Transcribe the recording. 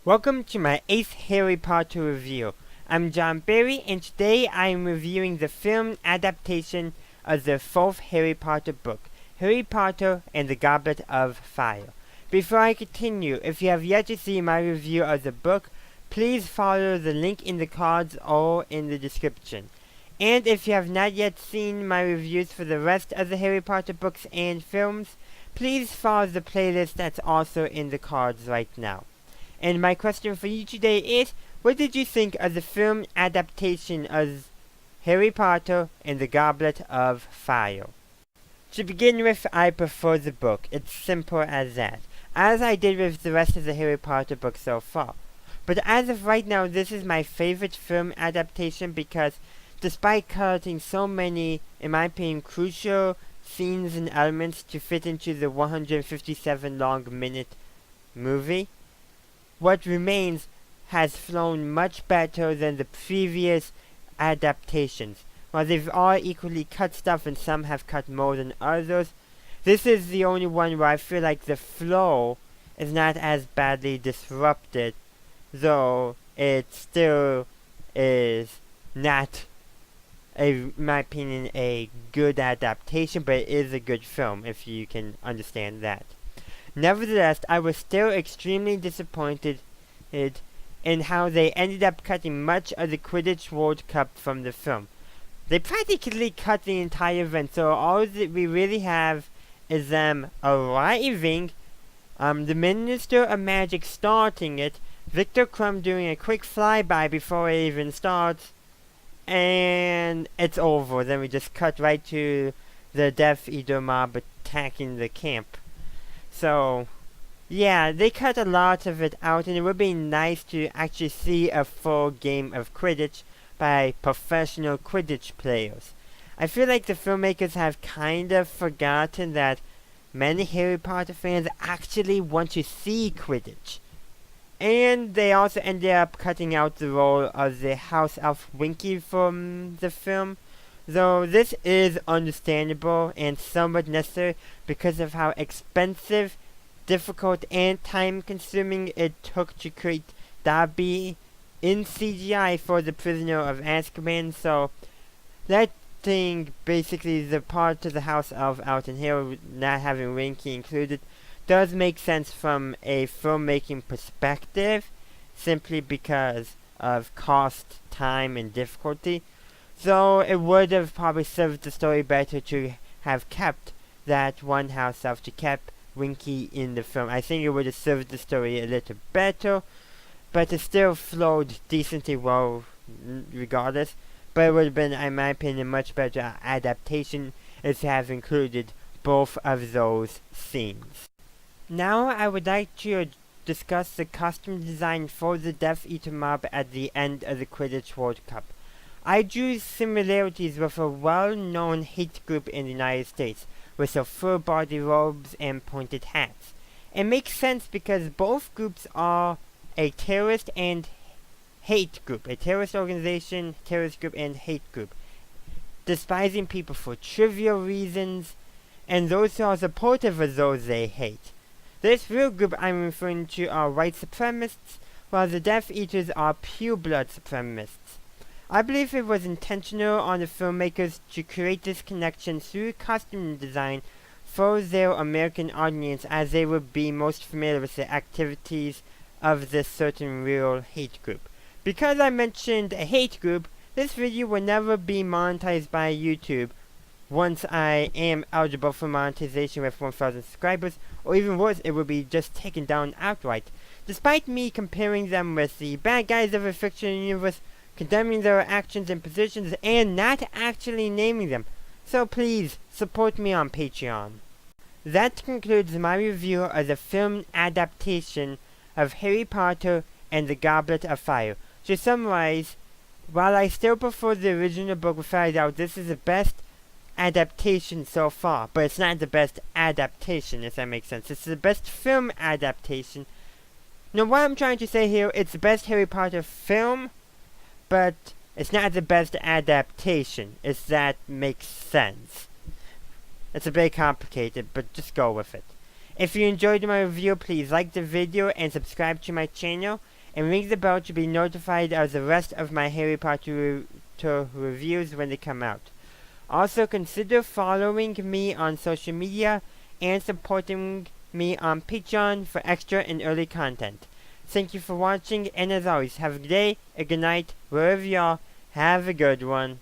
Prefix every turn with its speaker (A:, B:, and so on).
A: Welcome to my 8th Harry Potter review. I'm John Barry, and today I am reviewing the film adaptation of the 4th Harry Potter book, Harry Potter and the Goblet of Fire. Before I continue, if you have yet to see my review of the book, please follow the link in the cards or in the description. And if you have not yet seen my reviews for the rest of the Harry Potter books and films, please follow the playlist that's also in the cards right now. And my question for you today is, what did you think of the film adaptation of Harry Potter and the Goblet of Fire? To begin with, I prefer the book. It's simple as that, as I did with the rest of the Harry Potter books so far. But as of right now, this is my favorite film adaptation because despite cutting so many, in my opinion, crucial scenes and elements to fit into the 157 long minute movie, what remains has flown much better than the previous adaptations. While they've all equally cut stuff and some have cut more than others, this is the only one where I feel like the flow is not as badly disrupted, though it still is not, in my opinion, a good adaptation, but it is a good film, if you can understand that. Nevertheless, I was still extremely disappointed in how they ended up cutting much of the Quidditch World Cup from the film. They practically cut the entire event, so all that we really have is them arriving, the Minister of Magic starting it, Victor Crumb doing a quick flyby before it even starts, and it's over. Then we just cut right to the Death Eater mob attacking the camp. So, yeah, they cut a lot of it out, and it would be nice to actually see a full game of Quidditch by professional Quidditch players. I feel like the filmmakers have kind of forgotten that many Harry Potter fans actually want to see Quidditch. And they also ended up cutting out the role of the house elf Winky from the film, though this is understandable and somewhat necessary because of how expensive, difficult, and time-consuming it took to create Dobby in CGI for The Prisoner of Azkaban, so letting basically the part of the house elf out in here, not having Winky included, does make sense from a filmmaking perspective, simply because of cost, time, and difficulty. So it would have probably served the story better to have kept that one house elf, to kept Winky in the film. I think it would have served the story a little better, but it still flowed decently well regardless. But it would have been, in my opinion, a much better adaptation if to have included both of those scenes. Now I would like to discuss the costume design for the Death Eater mob at the end of the Quidditch World Cup. I drew similarities with a well-known hate group in the United States, with their full-body robes and pointed hats. It makes sense because both groups are a terrorist and hate group, a terrorist organization, terrorist group, and hate group, despising people for trivial reasons, and those who are supportive of those they hate. This real group I'm referring to are white supremacists, while the Death Eaters are pure-blood supremacists. I believe it was intentional on the filmmakers to create this connection through costume design for their American audience, as they would be most familiar with the activities of this certain real hate group. Because I mentioned a hate group, this video will never be monetized by YouTube once I am eligible for monetization with 1,000 subscribers, or even worse, it will be just taken down outright. Despite me comparing them with the bad guys of a fictional universe, condemning their actions and positions, and not actually naming them. So please, support me on Patreon. That concludes my review of the film adaptation of Harry Potter and the Goblet of Fire. To summarize, while I still prefer the original book, without a doubt, this is the best adaptation so far, but it's not the best adaptation, if that makes sense. It's the best film adaptation. Now, what I'm trying to say here, it's the best Harry Potter film, but it's not the best adaptation, if that makes sense. It's a bit complicated, but just go with it. If you enjoyed my review, please like the video and subscribe to my channel, and ring the bell to be notified of the rest of my Harry Potter reviews when they come out. Also, consider following me on social media and supporting me on Patreon for extra and early content. Thank you for watching, and as always, have a good day, a good night, wherever you are. Have a good one.